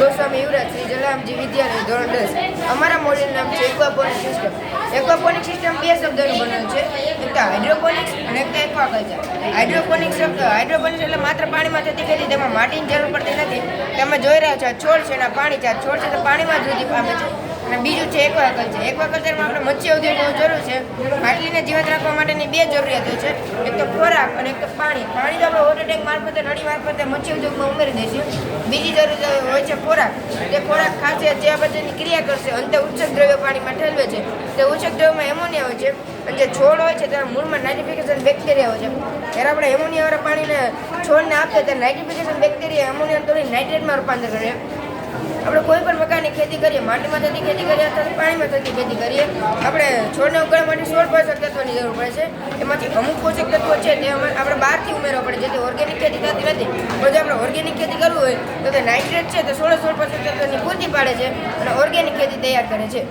ગોસ્વામી યુવરાજ શ્રી જલારામજી વિદ્યાલય ધોરણ 10 અમારા મોડેલ નામ છે એક્વાપોનિક સિસ્ટમ. એક્વાપોનિક સિસ્ટમ બે શબ્દોનું બનેલું છે, એક તો હાઇડ્રોપોનિક્સ અને એક તો એક્વાકલ્ચર. હાઇડ્રોપોનિક્સ એટલે માત્ર પાણીમાં થતી ખેતી, તેમાં માટીની જરૂર પડતી નથી. તમે જોઈ રહ્યા છો છોડ છે એના પાણી છે, છોડ છે તો પાણીમાં જ વૃદ્ધિ પામે છે. અને બીજું છે એક્વાકલ્ચર. એક્વાકલ્ચરમાં આપણે મત્સ્ય ઉદ્યોગની જરૂર છે. માછલીને જીવંત રાખવા માટેની બે જરૂરિયાતો છે, એક તો ખોરાક અને એક તો પાણી. પાણી તો આપણે વોટર ટેન્ક મારફતે નળી મારફતે મત્સ્ય ઉદ્યોગમાં ઉમેરી દઈશું. બીજી જરૂર હોય છે ખોરાક. તે ખોરાક ખાશે જે બધાની ક્રિયા કરશે, અંતે ઉચ્ચક દ્રવ્યો પાણીમાં ઠલવે છે. તે ઉચ્ચક દ્રવ્યમાં એમોનિયા હોય છે અને જે છોડ હોય છે તેના મૂળમાં નાઇટ્રિફિકેશન બેક્ટેરિયા હોય છે. જ્યારે આપણે એમોનિયાવાળા પાણીને છોડને આપીએ ત્યારે નાઇટ્રિફિકેશન બેક્ટેરિયા એમોનિયા તોડી નાઇટ્રેટમાં રૂપાંતર કરે. આપણે કોઈ પણ પ્રકારની ખેતી કરીએ, માટીમાં થતી ખેતી કરીએ અથવા પાણીમાં થતી ખેતી કરીએ, આપણે છોડને ઉગાડવા માટે 16 પોષક તત્વોની જરૂર પડે છે. એમાંથી અમુક પોષક તત્વો છે તે આપણે બહારથી ઉમેરવા પડે, જેથી ઓર્ગેનિક ખેતી થતી નથી. પણ જો આપણે ઓર્ગેનિક ખેતી કરવું હોય તો તે નાઇટ્રેટ છે તે 16 પોષક તત્વોની પૂર્તિ પાડે છે અને ઓર્ગેનિક ખેતી તૈયાર કરે છે.